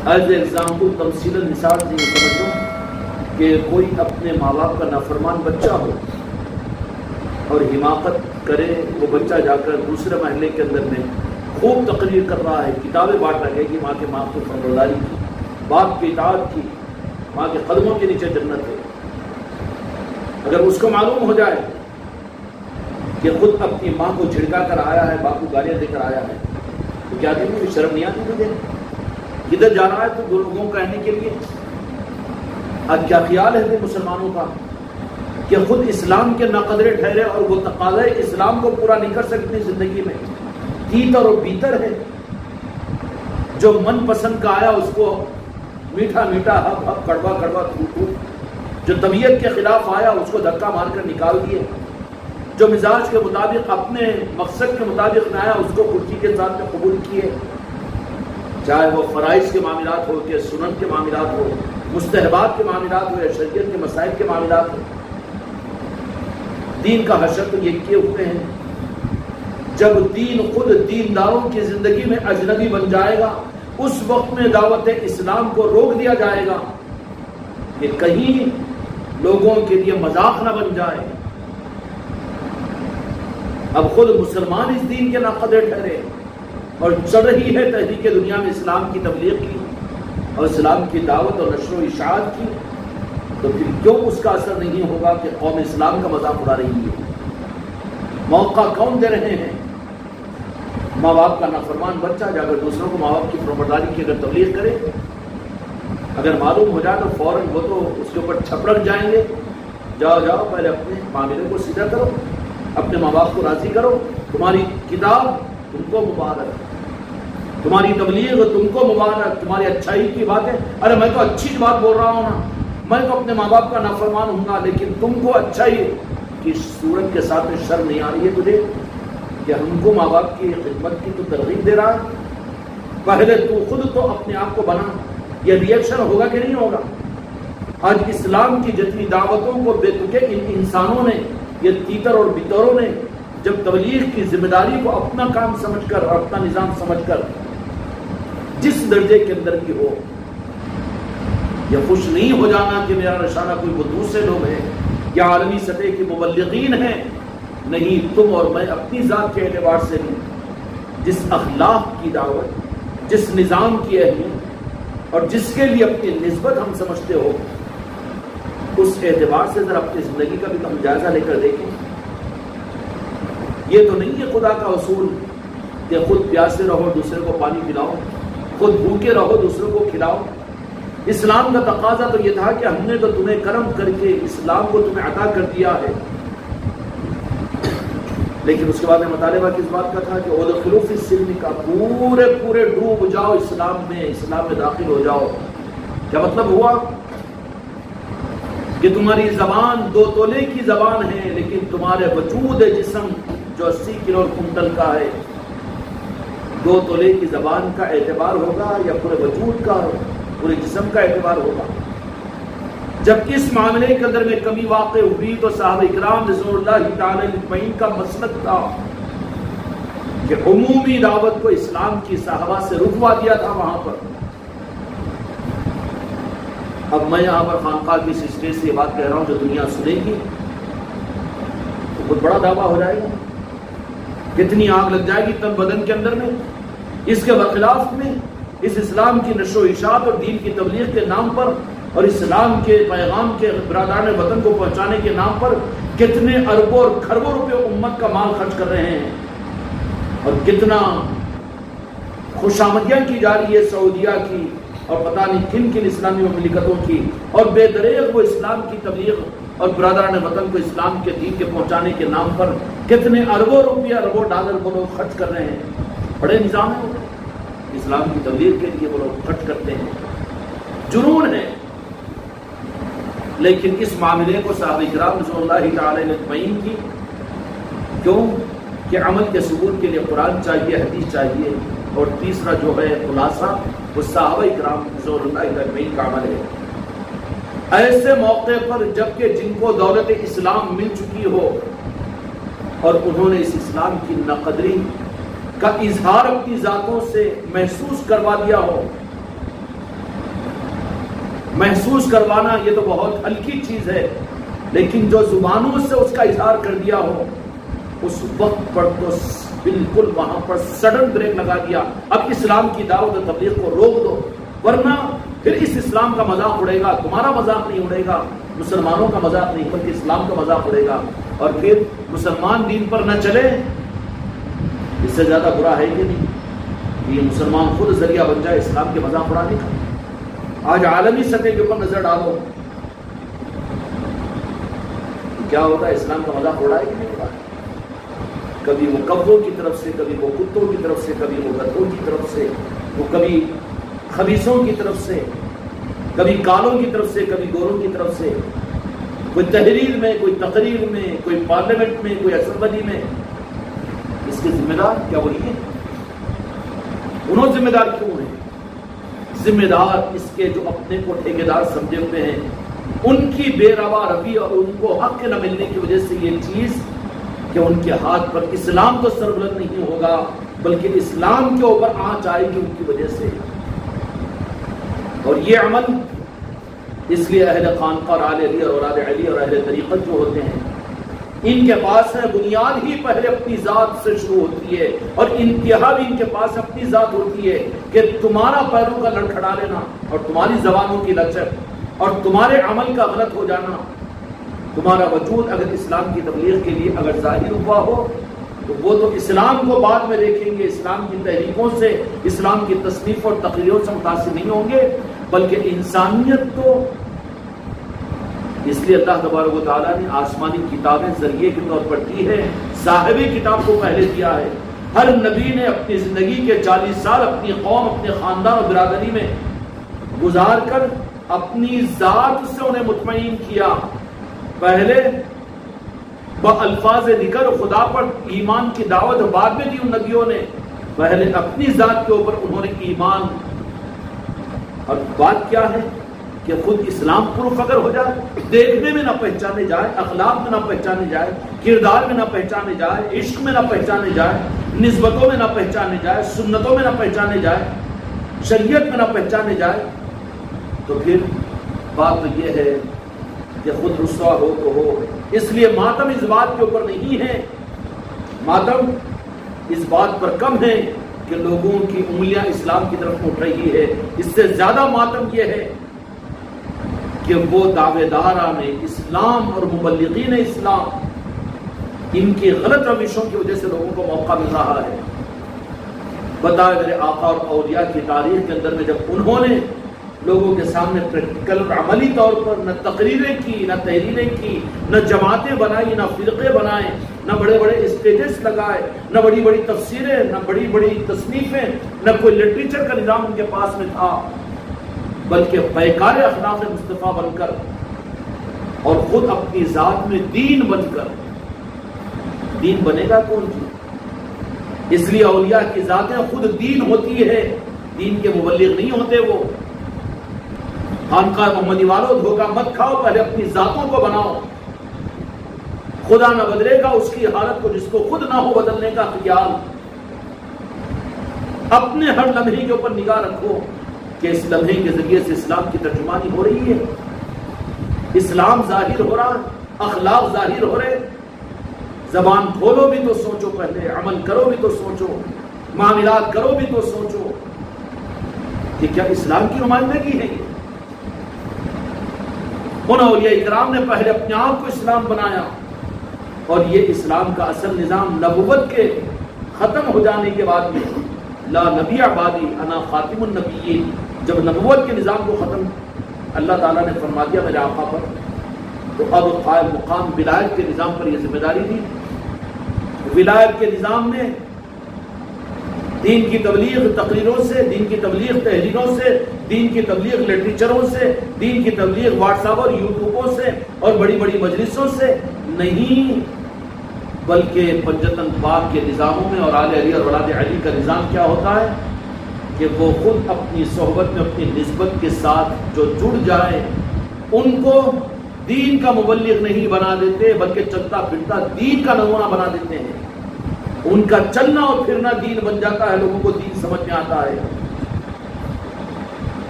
As example تمثیل مثال سے یہ سمجھو کہ کوئی اپنے ماں باپ کا نافرمان بچہ ہو اور حماقت کرے، وہ بچہ جا کر دوسرے محلے کے اندر میں خوب تقریر کر رہا ہے، کتابیں بانٹ رہے کہ ماں کے باپ کی فرمانبرداری کی، باپ کی اطاعت کی، ماں کے قدموں کے نیچے جنت ہے۔ اگر اس کو معلوم ہو جائے کہ خود اپنی ماں کو جھڑکا کر آیا ہے، باپ کو گالیاں دے کر آیا ہے، تو کیا دیں گے؟ شرم نہیں آتی مجھے؟ ادھر جا رہا ہے تو دو لوگوں کو کہنے کے لیے آج کیا خیال ہے مسلمانوں کا کہ خود اسلام کے ناقدرے ٹھہرے اور وہ تقاضے اسلام کو پورا نہیں کر سکتے زندگی میں، تیتر اور بیتر ہے، جو من پسند کا آیا اس کو میٹھا میٹھا ہب ہب کڑوا کڑوا تھو تھو، جو طبیعت کے خلاف آیا اس کو دھکا مار کر نکال دیے، جو مزاج کے مطابق اپنے مقصد کے مطابق نہ آیا اس کو کرسی کے ساتھ میں قبول کیے، چاہے وہ فرائض کے معاملات ہو کہ سنن کے معاملات ہو، مستحبات کے معاملات ہو یا شریعت کے مسائل کے معاملات ہو۔ دین کا حشر تو یہ کیے ہوئے ہیں، جب دین خود دینداروں کی زندگی میں اجنبی بن جائے گا اس وقت میں دعوت اسلام کو روک دیا جائے گا کہ کہیں لوگوں کے لیے مذاق نہ بن جائے۔ اب خود مسلمان اس دین کے ناقدر ٹھہرے اور چل رہی ہے تحریک دنیا میں اسلام کی تبلیغ کی اور اسلام کی دعوت اور نشر و اشاعت کی، تو پھر کیوں اس کا اثر نہیں ہوگا کہ قوم اسلام کا مذاق اڑا رہی ہے؟ موقع کون دے رہے ہیں؟ ماں باپ کا نافرمان بچہ جا کر دوسروں کو ماں باپ کی فرمانبرداری کی اگر تبلیغ کرے، اگر معلوم ہو جائے تو فوراً وہ تو اس کے اوپر چھپڑک جائیں گے، جاؤ جاؤ پہلے اپنے معاملے کو سیدھا کرو، اپنے ماں باپ کو راضی کرو، تمہاری کتاب تم کو مبارک، تمہاری تبلیغ تم کو مبارک، تمہاری اچھائی کی باتیں، ارے میں تو اچھی بات بول رہا ہوں نا، میں تو اپنے ماں باپ کا نافرمان ہوں گا، لیکن تم کو اچھائی کی صورت کے ساتھ میں شرم نہیں آ رہی ہے تجھے کہ ہم کو ماں باپ کی خدمت کی تو ترغیب دے رہا ہے؟ پہلے تو خود تو اپنے آپ کو بنا، یہ ری ایکشن ہوگا کہ نہیں ہوگا؟ آج اسلام کی جتنی دعوتوں کو بے تکے ان انسانوں نے، یہ تیتر اور بیتروں نے جب تبلیغ کی ذمہ داری کو اپنا کام سمجھ کر اور اپنا نظام سمجھ کر جس درجے کے اندر بھی ہو، یہ خوش نہیں ہو جانا کہ میرا نشانہ کوئی وہ دوسرے لوگ ہیں یا عالمی سطح کے مبلغین ہیں، نہیں، تم اور میں اپنی ذات کے اعتبار سے نہیں، جس اخلاق کی دعوت، جس نظام کی اہمیت اور جس کے لیے اپنی نسبت ہم سمجھتے ہو، اس اعتبار سے ذرا اپنی زندگی کا بھی ہم جائزہ لے کر دیکھیں۔ یہ تو نہیں ہے خدا کا اصول کہ خود پیاسے رہو دوسرے کو پانی پلاؤ، خود بھوکے رہو دوسروں کو کھلاؤ۔ اسلام کا تقاضا تو یہ تھا کہ ہم نے تو تمہیں کرم کر کے اسلام کو تمہیں عطا کر دیا ہے، لیکن اس کے بعد میں مطالبہ کس بات کا تھا کہ ادخلوا فی السلم کا پورے ڈوب جاؤ اسلام میں داخل ہو جاؤ۔ کیا مطلب ہوا؟ کہ تمہاری زبان 2 تولے کی زبان ہے، لیکن تمہارے وجود جسم جو 80 کلو کنٹل کا ہے، 2 تولے کی زبان کا اعتبار ہوگا یا پورے وجود کا، پورے جسم کا اعتبار ہوگا؟ جب اس معاملے کے اندر میں کمی واقع ہوئی تو صحابہ اکرام رضوان اللہ تعالی اجمعین کا مسلک تھا کہ عمومی دعوت کو اسلام کی صحابہ سے رکوا دیا تھا وہاں پر۔ اب میں یہاں پر خانقاہ کی اسٹیج سے یہ بات کہہ رہا ہوں جو دنیا سنے گی تو بہت بڑا دعویٰ ہو جائے گا، کتنی آگ لگ جائے گی تن بدن کے اندر میں۔ اس کے برخلاف میں اس اسلام کی نشر و اشاعت اور دین کی تبلیغ کے نام پر اور اسلام کے پیغام کے برادران وطن کو پہنچانے کے نام پر کتنے اربوں اور کھربوں روپے امت کا مال خرچ کر رہے ہیں، اور کتنا خوشامدیاں کی جا رہی ہے سعودیہ کی اور پتہ نہیں کن کن اسلامی مملکتوں کی، اور بے دریغ وہ اسلام کی تبلیغ اور برادران وطن کو اسلام کے دین کے پہنچانے کے نام پر کتنے اربوں روپیہ اربوں ڈالر وہ لوگ خرچ کر رہے ہیں۔ بڑے نظام ہیں اسلام کی تبلیغ کے لیے وہ لوگ خرچ کرتے ہیں، جنون ہے۔ لیکن اس معاملے کو صحابہ کرام رضوان اللہ تعالی اجمعین کی کیوں کہ عمل کے ثبوت کے لیے قرآن چاہیے، حدیث چاہیے، اور تیسرا جو ہے خلاصہ وہ صحابہ کرام رضوان اللہ اجمعین کا عمل ہے۔ ایسے موقع پر جبکہ جن کو دولت اسلام مل چکی ہو اور انہوں نے اس اسلام کی ناقدری کا اظہار اپنی ذاتوں سے محسوس کروا دیا ہو، محسوس کروانا یہ تو بہت ہلکی چیز ہے، لیکن جو زبانوں سے اس کا اظہار کر دیا ہو اس وقت پر تو بالکل وہاں پر سڈن بریک لگا دیا. اب اسلام کی دعوت و تبلیغ کو روک دو، ورنہ پھر اس اسلام کا مذاق اڑے گا. تمہارا مذاق نہیں اڑے گا، مسلمانوں کا مذاق نہیں بلکہ اسلام کا مذاق اڑے گا، اور پھر مسلمان دین پر نہ چلے. اس سے زیادہ برا ہے کہ نہیں کہ یہ مسلمان خود ذریعہ بن جائے اسلام کے مذاق اڑانے کا. آج عالمی سطح کے اوپر نظر ڈالو کیا ہوتا ہے، اسلام کا مذاق اڑائے کہ نہیں اڑائے. کبھی وہ کبوں کی طرف سے، کبھی وہ کتوں کی طرف سے، کبھی وہ گدھوں کی طرف سے، وہ کبھی خبیثوں کی طرف سے، کبھی کالوں کی طرف سے، کبھی گوروں کی طرف سے. کوئی تحریر میں، کوئی تقریر میں، کوئی پارلیمنٹ میں، کوئی اسمبلی میں. اس کے ذمہ دار کیا وہی ہے؟ انہوں ذمہ دار کیوں ہیں؟ ذمہ دار اس کے جو اپنے کو ٹھیکیدار سمجھے ہوئے ہیں، ان کی بے روا روی اور ان کو حق نہ ملنے کی وجہ سے یہ چیز کہ ان کے ہاتھ پر اسلام تو سربلند نہیں ہوگا بلکہ اسلام کے اوپر آنچ آئے گی ان کی وجہ سے. اور یہ عمل اس لیے اہل خانقاہ اور آل علی اور اولاد علی اور اہل طریقت جو ہوتے ہیں ان کے پاس ہے بنیاد ہی پہلے اپنی ذات سے شروع ہوتی ہے اور انتہا بھی ان کے پاس اپنی ذات ہوتی ہے کہ تمہارا پیروں کا لڑکھڑا لینا اور تمہاری زبانوں کی لچک اور تمہارے عمل کا غلط ہو جانا. تمہارا وجود اگر اسلام کی تبلیغ کے لیے اگر ظاہر ہوا ہو تو وہ تو اسلام کو بعد میں دیکھیں گے، اسلام کی تحریکوں سے، اسلام کی تصنیف اور تقریروں سے متاثر نہیں ہوں گے، بلکہ انسانیت تو اس لیے اللہ تبارک و تعالیٰ نے آسمانی کتابیں ذریعے کے طور پر دی ہے. صاحب کتاب کو پہلے دیا ہے. ہر نبی نے اپنی زندگی کے 40 سال اپنی قوم، اپنے خاندان اور برادری میں گزار کر اپنی ذات سے انہیں مطمئن کیا. پہلے الفاظ ذکر خدا پر ایمان کی دعوت بعد میں دی ان نبیوں نے. پہلے اپنی ذات کے اوپر انہوں نے ایمان. اور بات کیا ہے کہ خود اسلام پروف اگر ہو جائے، دیکھنے میں نہ پہچانے جائے، اخلاق میں نہ پہچانے جائے، کردار میں نہ پہچانے جائے، عشق میں نہ پہچانے جائے، نسبتوں میں نہ پہچانے جائے، سنتوں میں نہ پہچانے جائے، شریعت میں نہ پہچانے جائے، تو پھر بات تو یہ ہے کہ خود رسوا ہو تو ہو. اس لیے ماتم اس بات کے اوپر نہیں ہے، ماتم اس بات پر کم ہے کہ لوگوں کی انگلیاں اسلام کی طرف اٹھ رہی ہے. اس سے زیادہ ماتم یہ ہے کہ وہ دعوے داران اسلام اور مبلغین اسلام ان کی غلط روشوں کی وجہ سے لوگوں کو موقع مل رہا ہے. بتائے میرے آقا اور اولیاء کی تاریخ کے اندر میں جب انہوں نے لوگوں کے سامنے پریکٹیکل اور عملی طور پر نہ تقریریں کی، نہ تحریریں کی، نہ جماعتیں بنائی، نہ فرقے بنائے، نہ بڑے بڑے اسٹیجز لگائے، نہ بڑی بڑی تفسیریں، نہ بڑی بڑی تصنیفیں، نہ کوئی لٹریچر کا نظام ان کے پاس میں تھا، بلکہ پیکار اخلاق مصطفیٰ بن کر اور خود اپنی ذات میں دین بن کر. دین بنے گا کون جی؟ اس لیے اولیاء کی ذاتیں خود دین ہوتی ہے، دین کے مبلغ نہیں ہوتے. وہ خانقاہ محمدی والوں دھوکہ مت کھاؤ، پہلے اپنی ذاتوں کو بناؤ. خدا نہ بدلے گا اس کی حالت کو جس کو خود نہ ہو بدلنے کا خیال. اپنے ہر لمحے کے اوپر نگاہ رکھو کہ اس لمحے کے ذریعے سے اسلام کی ترجمانی ہو رہی ہے، اسلام ظاہر ہو رہا، اخلاق ظاہر ہو رہے. زبان کھولو بھی تو سوچو، پہلے عمل کرو بھی تو سوچو، معاملات کرو بھی تو سوچو کہ کیا اسلام کی نمائندگی ہے یہ. ان اولیاء اکرام نے پہلے اپنے آپ کو اسلام بنایا، اور یہ اسلام کا اصل نظام نبوت کے ختم ہو جانے کے بعد میں لا نبی بعدی انا خاتم النبیین، جب نبوت کے نظام کو ختم اللہ تعالیٰ نے فرما دیا میرے آقا پر، تو اب قائم مقام ولایت کے نظام پر یہ ذمہ داری تھی. ولایت کے نظام نے دین کی تبلیغ تقریروں سے، دین کی تبلیغ تحریروں سے، دین کی تبلیغ لٹریچروں سے، دین کی تبلیغ واٹس ایپ اور یوٹیوبوں سے اور بڑی بڑی مجلسوں سے نہیں، بلکہ پنجتن پاک کے نظاموں میں اور آل علی اور اولاد علی کا نظام کیا ہوتا ہے کہ وہ خود اپنی صحبت میں اپنی نسبت کے ساتھ جو جڑ جائے ان کو دین کا مبلغ نہیں بنا دیتے، بلکہ چلتا پھرتا دین کا نمونہ بنا دیتے ہیں. ان کا چلنا اور پھرنا دین بن جاتا ہے، لوگوں کو دین سمجھ میں آتا ہے.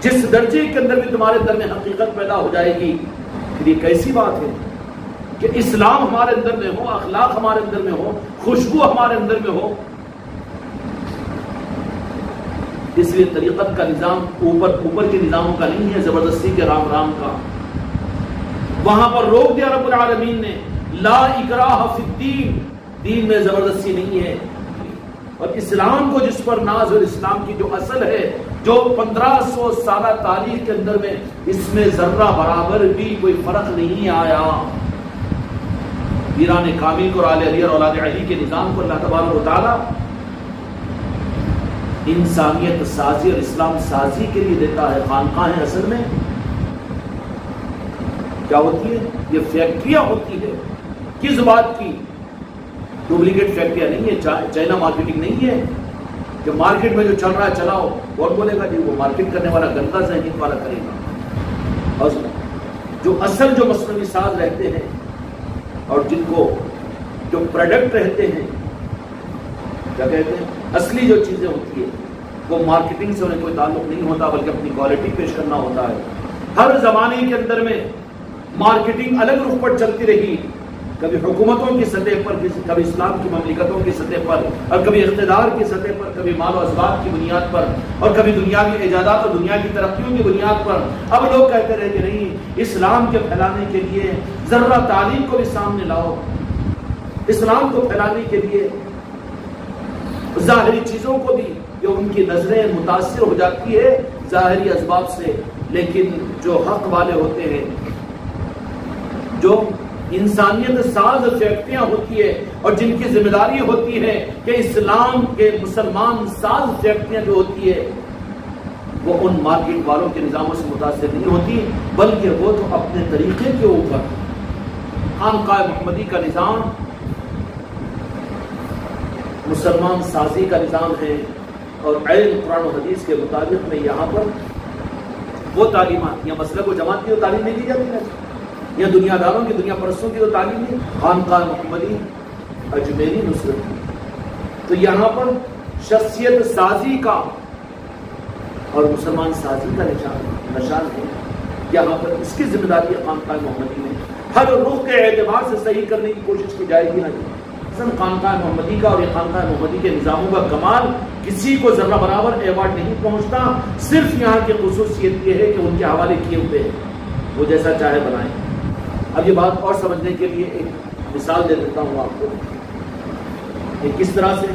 جس درجے کے اندر بھی تمہارے اندر میں حقیقت پیدا ہو جائے گی، پھر یہ کیسی بات ہے کہ اسلام ہمارے اندر میں ہو، اخلاق ہمارے اندر میں ہو، خوشبو ہمارے اندر میں ہو۔ اس لیے طریقت کا نظام اوپر کے نظاموں کا نہیں ہے، زبردستی کے رام رام کا۔ وہاں پر روک دیا رب العالمین نے، لا اکراہ فی الدین، دین میں زبردستی نہیں ہے۔ اور اسلام کو جس پر ناز، اور اسلام کی جو اصل ہے، جو 1500 سالہ تاریخ کے اندر میں اس میں ذرہ برابر بھی کوئی فرق نہیں آیا۔ پیران کامل کو، آل علی اور اولاد علی کے نظام کو اللہ تبارک و تعالی انسانیت سازی اور اسلام سازی کے لیے دیتا ہے۔ خانقاہیں اصل میں کیا ہوتی ہے؟ یہ فیکٹریاں ہوتی ہے۔ کس بات کی؟ ڈپلیکیٹ فیکٹریاں نہیں ہے، چائنا مارکیٹنگ نہیں ہے کہ مارکیٹ میں جو چل رہا ہے چلاؤ، کون بولے گا جی؟ وہ مارکیٹ کرنے والا گندا ذہنیت والا کرے گا۔ اور جو اصل جو مصنوعی ساز رہتے ہیں اور جن کو جو پروڈکٹ رہتے ہیں، کیا کہتے ہیں، اصلی جو چیزیں ہوتی ہے، وہ مارکیٹنگ سے انہیں کوئی تعلق نہیں ہوتا، بلکہ اپنی کوالٹی پیش کرنا ہوتا ہے۔ ہر زمانے کے اندر میں مارکیٹنگ الگ رخ پر چلتی رہی، کبھی حکومتوں کی سطح پر، کبھی اسلام کی مملکتوں کی سطح پر، اور کبھی اقتدار کی سطح پر، کبھی مال و اسباب کی بنیاد پر، اور کبھی دنیاوی ایجادات اور دنیا کی ترقیوں کی بنیاد پر۔ اب لوگ کہتے رہے کہ نہیں، اسلام کے پھیلانے کے لیے ذرہ تعلیم کو بھی سامنے لاؤ، اسلام کو پھیلانے کے لیے ظاہری چیزوں کو بھی، جو ان کی نظریں متاثر ہو جاتی ہے ظاہری اسباب سے، لیکن جو حق والے ہوتے ہیں، جو انسانیت ساز فیکٹریاں ہوتی ہے اور جن کی ذمہ داری ہوتی ہے کہ اسلام کے مسلمان ساز فیکٹریاں جو ہوتی ہے، وہ ان مارکیٹ والوں کے نظاموں سے متاثر نہیں ہوتی، بلکہ وہ تو اپنے طریقے کے اوپر خانقاہ محمدی کا نظام مسلمان سازی کا نظام ہے، اور علم قرآن و حدیث کے مطابق میں یہاں پر وہ تعلیمات یا مسلک و جماعت کی جو تعلیم نہیں دی جاتی ہے، یا دنیا داروں کی، دنیا پرستوں کی جو تعلیم ہے، خانقاہ محمدی اجمیری نصرت۔ تو یہاں پر شخصیت سازی کا اور مسلمان سازی کا نشان ہے، یہاں پر اس کی ذمہ داری ہے خانقاہ محمدی میں۔ ہر رخ کے اعتبار سے صحیح کرنے کی کوشش کی جائے گی نا جی۔ خانقاہ محمدی کا اور یہ خانقاہ محمدی کے نظاموں کا کمال، کسی کو ذرہ برابر ایوارڈ نہیں پہنچتا، صرف یہاں کی خصوصیت یہ ہے کہ ان کے حوالے کیے ہوئے ہیں، وہ جیسا چاہے بنائیں۔ اب یہ بات اور سمجھنے کے لیے ایک مثال دے دیتا ہوں آپ کو، کہ کس طرح سے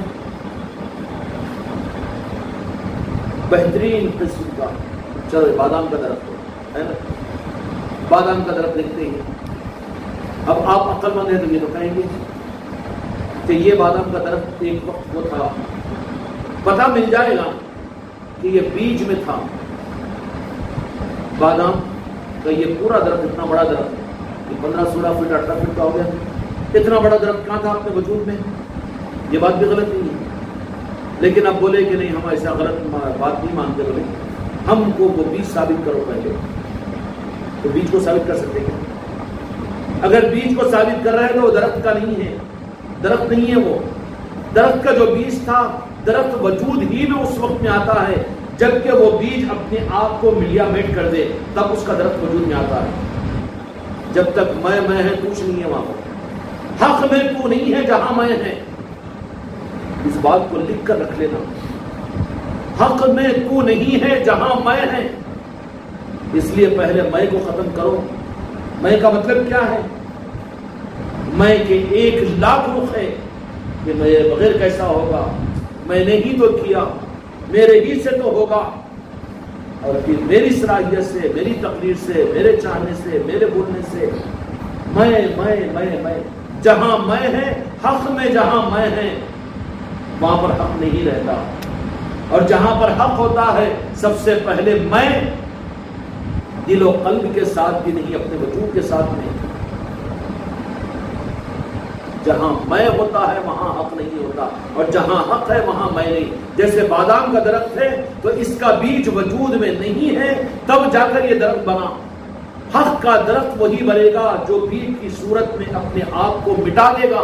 بہترین قسم کا، چلو بادام کا درخت ہے نا، بادام کا درخت دیکھتے ہیں۔ اب آپ عقل مند ہیں تو یہ تو کہیں گے کہ یہ بادام کا درخت ایک وقت وہ تھا، پتہ مل جائے گا کہ یہ بیج میں تھا بادام کا، یہ پورا درخت اتنا بڑا درخت 15-16 فٹ 18 فٹ کا ہو گیا، اتنا بڑا درخت کہاں تھا اپنے وجود میں؟ یہ بات بھی غلط نہیں ہے، لیکن اب بولے کہ نہیں ہم ایسا غلط بات نہیں مانتے، بولے ہم کو وہ بیج ثابت کرو پہلے، تو بیج کو ثابت کر سکتے ہیں؟ اگر بیج کو ثابت کر رہے ہیں تو وہ درخت کا نہیں ہے، درخت نہیں ہے وہ، درخت کا جو بیج تھا، درخت وجود ہی میں اس وقت میں آتا ہے جبکہ وہ بیج اپنے آپ کو ملیا میٹ کر دے، تب اس کا درخت وجود میں آتا ہے۔ جب تک میں ہے کچھ نہیں ہے وہاں پر، حق میں تو نہیں ہے جہاں میں ہے، اس بات کو لکھ کر رکھ لینا، حق میں تو نہیں ہے جہاں میں ہے۔ اس لیے پہلے میں کو ختم کرو۔ میں کا مطلب کیا ہے؟ میں کے 1,00,000 رخ ہے کہ میرے بغیر کیسا ہوگا، میں نے ہی تو کیا، میرے ہی سے تو ہوگا، اور پھر میری صلاحیت سے، میری تقریر سے، میرے چاہنے سے، میرے بولنے سے، میں جہاں میں ہے، حق میں جہاں میں ہے وہاں پر حق نہیں رہتا، اور جہاں پر حق ہوتا ہے سب سے پہلے میں دل و قلب کے ساتھ بھی نہیں، اپنے وجود کے ساتھ نہیں۔ جہاں میں ہوتا ہے وہاں حق نہیں ہوتا، اور جہاں حق ہے وہاں میں نہیں۔ جیسے بادام کا درخت ہے تو اس کا بیج وجود میں نہیں ہے، تب جا کر یہ درخت بنا۔ حق کا درخت وہی بنے گا جو بیج کی صورت میں اپنے آپ کو مٹا دے گا،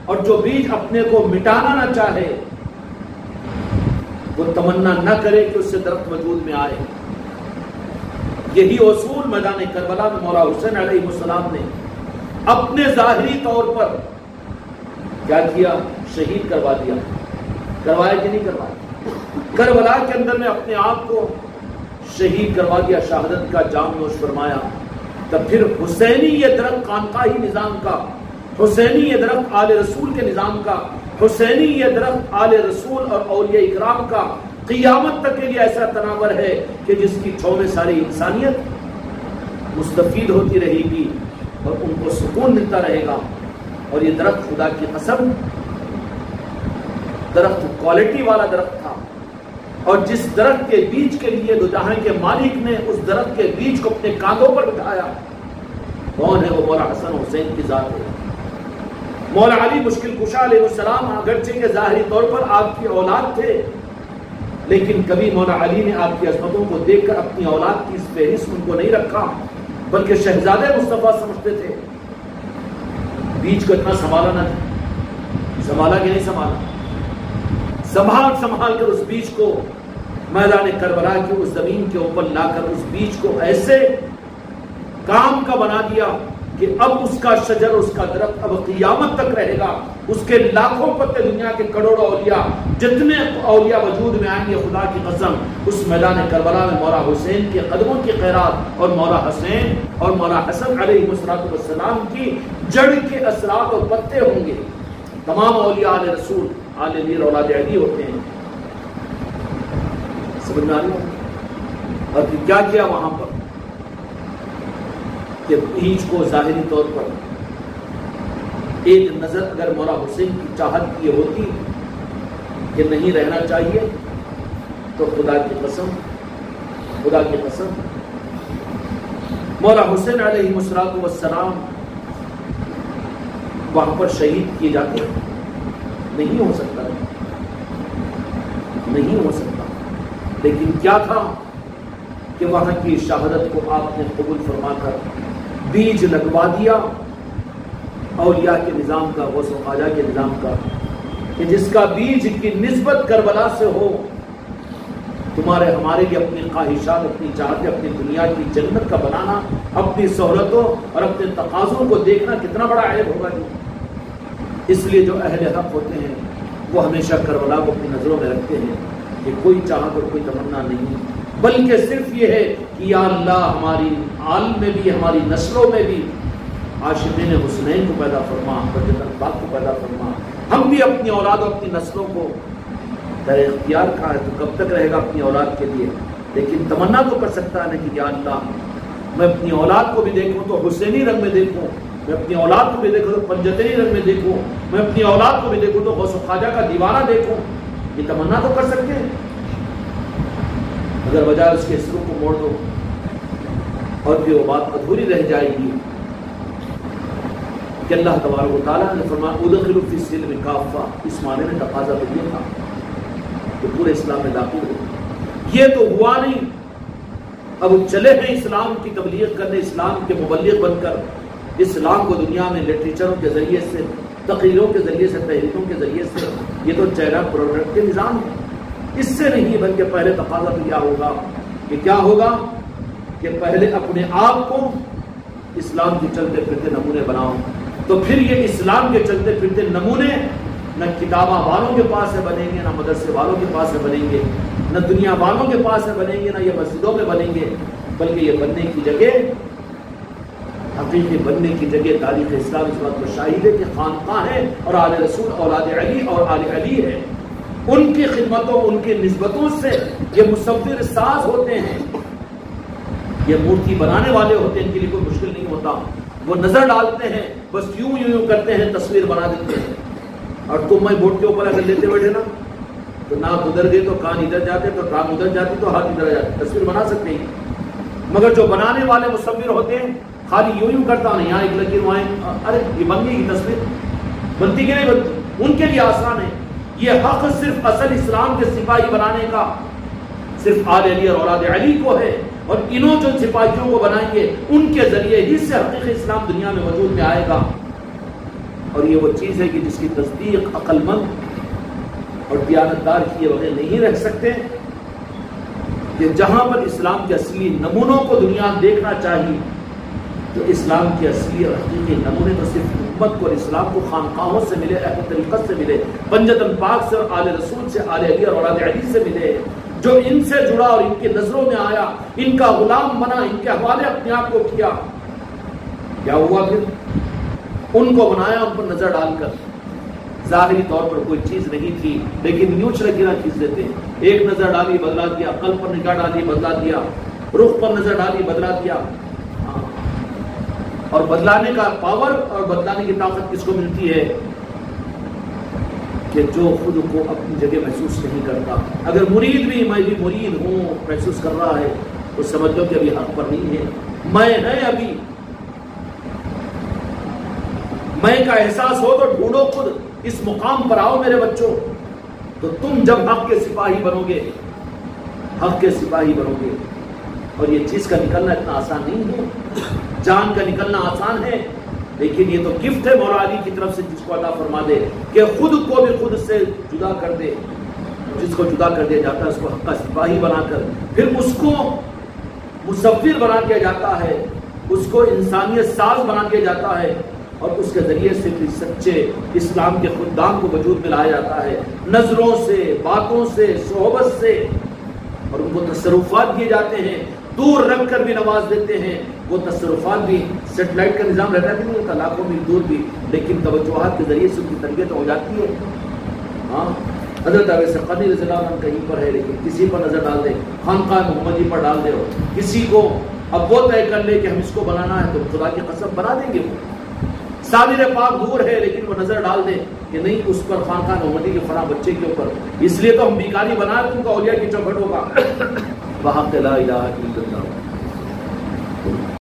اور جو بیج اپنے کو مٹانا نہ چاہے، وہ تمنا نہ کرے کہ اس سے درخت وجود میں آئے، یہی اصول میدان کربلا میں مولا حسین علیہ السلام نے اپنے ظاہری طور پر کیا کیا؟ شہید کروا دیا. کروایا کہ نہیں کروایا؟ کربلا کے اندر میں اپنے آپ کو شہید کروا دیا، شہادت کا جام نوش فرمایا. تب پھر حسینی یہ درخت خانقاہی نظام کا، حسینی یہ درخت آل رسول کے نظام کا، حسینی یہ درخت آل رسول اور اولیاء اکرام کا قیامت تک کے لیے ایسا تناور ہے کہ جس کی چھاؤں میں ساری انسانیت مستفید ہوتی رہے گی اور ان کو سکون ملتا رہے گا. اور یہ درخت خدا کی قسم درخت کوالٹی والا درخت تھا، اور جس درخت کے بیج کے لیے دو جہاں کے مالک نے اس درخت کے بیج کو اپنے کاندھوں پر بٹھایا، کون ہے وہ؟ مولا حسن حسین کی ذات ہے. مولا علی مشکل کشا علیہ السلام اگرچہ کہ ظاہری طور پر آپ کی اولاد تھے، لیکن کبھی مولا علی نے آپ کی عظمتوں کو دیکھ کر اپنی اولاد کی اس فہرست ان کو نہیں رکھا، بلکہ شہزادے مصطفیٰ سمجھتے تھے. بیج کو اتنا سنبھالا نہ تھا، سنبھالا کہ نہیں سنبھالا؟ سنبھال کر اس بیج کو میدان کربلا کی اس زمین کے اوپر لا کر اس بیج کو ایسے کام کا بنا دیا کہ اب اس کا شجر، اس کا درخت اب قیامت تک رہے گا. اس کے لاکھوں پتے، دنیا کے کروڑوں اولیاء، جتنے اولیاء وجود میں آئیں گے، خدا کی قسم اس میدان کربلا میں مولا حسین کے قدموں کی خیرات اور مولا حسین اور مولا حسن علیہ السلام کی جڑ کے اثرات اور پتے ہوں گے. تمام اولیاء آل رسول، آل میر، اولاد علی ہوتے ہیں. سمجھ میں آ رہی ہے؟ اور پھر کیا کیا وہاں پر کہ بیج کو ظاہری طور پر ایک نظر اگر مولا حسین کی چاہت یہ ہوتی کہ نہیں رہنا چاہیے، تو خدا کی قسم مولا حسین علیہ السلام وہاں پر شہید کیے جاتے. نہیں ہو سکتا، نہیں ہو سکتا. لیکن کیا تھا کہ وہاں کی شہادت کو آپ نے قبول فرما کر بیج لگوا دیا اولیاء کے نظام کا، غوث و خواجہ کے نظام کا، کہ جس کا بیج کی نسبت کربلا سے ہو. تمہارے ہمارے لیے اپنی خواہشات، اپنی چاہتیں، اپنی دنیا کی جنت کا بنانا، اپنی سہولتوں اور اپنے تقاضوں کو دیکھنا کتنا بڑا عیب ہوگا. اس لیے جو اہل حق ہوتے ہیں وہ ہمیشہ کربلا کو اپنی نظروں میں رکھتے ہیں کہ کوئی چاہت اور کوئی تمنا نہیں، بلکہ صرف یہ ہے کہ یا اللہ ہماری عالم میں بھی، ہماری نسلوں میں بھی عاشقین حسنین کو پیدا فرما، حضرت پاک کو پیدا فرما. ہم بھی اپنی اولاد اور اپنی نسلوں کو در اختیار کا ہے تو کب تک رہے گا اپنی اولاد کے لیے، لیکن تمنا تو کر سکتا ہے کہ یا اللہ میں اپنی اولاد کو بھی دیکھوں تو حسینی رنگ میں دیکھوں، میں اپنی اولاد کو بھی دیکھوں تو پنجتنی رنگ میں دیکھوں، میں اپنی اولاد کو بھی دیکھوں تو غوث و خواجہ کا دیوانہ دیکھوں. یہ تمنا تو کر سکتے ہیں، اگر بجائے اس کے سروں کو موڑ دو اور پھر وہ بات ادھوری رہ جائے گی. کہ اللہ تبارک و تعالیٰ نے فرمایا ادخلوا فی السلم کافہ، اس معنی میں تقاضا تو یہ تھا کہ پورے اسلام میں داخل ہو. یہ تو ہوا نہیں، اب چلے ہیں اسلام کی تبلیغ کرنے، اسلام کے مبلغ بن کر اسلام کو دنیا میں لٹریچروں کے ذریعے سے، تقریروں کے ذریعے سے، تحریروں کے ذریعے سے. یہ تو چہرہ پروڈکٹ کے نظام ہے، اس سے نہیں، بلکہ پہلے تقاضا تو کیا ہوگا کہ کیا ہوگا کہ پہلے اپنے آپ کو اسلام کے چلتے پھرتے نمونے بناؤ. تو پھر یہ اسلام کے چلتے پھرتے نمونے نہ کتابہ والوں کے پاس سے بنیں گے، نہ مدرسے والوں کے پاس سے بنیں گے، نہ دنیا والوں کے پاس سے بنیں گے، نہ یہ مسجدوں میں بنیں گے، بلکہ یہ بننے کی جگہ، حقیقی بننے کی جگہ تاریخ اسلام اس بات کو شاہد ہے کہ خانقاہ ہے اور آل رسول، اولاد علی اور آل علی ہے. ان کی خدمتوں، ان کی نسبتوں سے یہ مصور ساز ہوتے ہیں، یہ مورتی بنانے والے ہوتے ہیں. ان کے لیے کوئی مشکل نہیں ہوتا، وہ نظر ڈالتے ہیں، بس یوں کرتے ہیں، تصویر بنا دیتے ہیں. اور تم میں بورڈ کے اوپر اگر لیتے بیٹھے نا تو ناک ادھر گئے تو کان ادھر جاتے، تو ٹانگ ادھر جاتی تو ہاتھ ادھر جاتے، تصویر بنا سکتے ہیں. مگر جو بنانے والے مصور ہوتے ہیں خالی یوں کرتا ہوں، یہاں ایک لکیر وہاں، ارے یہ بن گئی تصویر، بنتی کہ نہیں بنتی؟ ان کے لیے آسان ہے. یہ حق صرف اصل اسلام کے سپاہی بنانے کا صرف آل علی اور اولاد علی کو ہے، اور انہوں جو سپاہیوں کو بنائیں گے ان کے ذریعے ہی سے حقیقی اسلام دنیا میں وجود میں آئے گا. اور یہ وہ چیز ہے کہ جس کی تصدیق عقل مند اور دیانتدار کیے بغیر نہیں رہ سکتے. کہ جہاں پر اسلام کے اصلی نمونوں کو دنیا دیکھنا چاہیے تو اسلام کے اصلی اور حقیقی نمونے تو صرف امت کو اور اسلام کو خانقاہوں سے ملے، اہل طریقت سے ملے، پنجتن پاک سے اور آل رسول سے، آل علی اور اولاد علی سے ملے، جو ان سے جڑا اور ان کی نظروں میں آیا، ان کا غلام بنا، ان کے حوالے اپنے آپ کو کیا۔ کیا ہوا پھر؟ ان کو بنایا ان پر نظر ڈال کر، ظاہری طور پر کوئی چیز نہیں تھی لیکن یوں چلکیاں کھینچ دیتے ہیں، ایک نظر ڈالی بدلا دیا، قلب پر نگاہ ڈالی بدلا دیا، رخ پر نظر ڈالی بدلا دیا۔ اور بدلانے کا پاور اور بدلانے کی طاقت کس کو ملتی ہے؟ کہ جو خود کو اپنی جگہ محسوس نہیں کرتا۔ اگر مرید بھی، میں بھی مرید ہوں، محسوس کر رہا ہے تو سمجھ لو کہ ابھی حق پر نہیں ہے، میں ہے ابھی۔ میں کا احساس ہو تو ڈھونڈو، خود اس مقام پر آؤ میرے بچوں۔ تو تم جب حق کے سپاہی بنو گے، حق کے سپاہی بنو گے، اور یہ چیز کا نکلنا اتنا آسان نہیں ہے، جان کا نکلنا آسان ہے، لیکن یہ تو گفٹ ہے مولا علی کی طرف سے، جس کو عطا فرما دے کہ خود کو بھی خود سے جدا کر دے۔ جس کو جدا کر دیا جاتا ہے اس کو حق کا سپاہی بنا کر، پھر اس کو مصور بنا دیا جاتا ہے، اس کو انسانیت ساز بنا دیا جاتا ہے، اور اس کے ذریعے سے بھی سچے اسلام کے خدام کو وجود میں لایا جاتا ہے، نظروں سے، باتوں سے، صحبت سے، اور ان کو تصرفات دیے جاتے ہیں، دور رکھ کر بھی نواز دیتے ہیں۔ وہ تصرفات بھی سیٹلائٹ کا نظام رہتا ہے کہ نہیں ہوتا، لاکھوں میل دور بھی، لیکن توجہات کے ذریعے سے ان کی تربیت ہو جاتی ہے۔ ہاں، حضرت اویس قرنی رضی اللہ عنہ کہیں پر ہے لیکن کسی پر نظر ڈال دے، خانقاہ محمدی پر ڈال دے، کسی کو اب وہ طے کر لے کہ ہم اس کو بنانا ہے تو خدا کی قسم بنا دیں گے۔ وہ صادر پاک دور ہے لیکن وہ نظر ڈال دے کہ نہیں، اس پر خانقاہ محمدی کے فلاں بچے کے اوپر، اس لیے تو ہم بیکاری بنا تم کا اولیاء کی چوکھٹ ہوگا۔ وحق لا الہ الا اللہ۔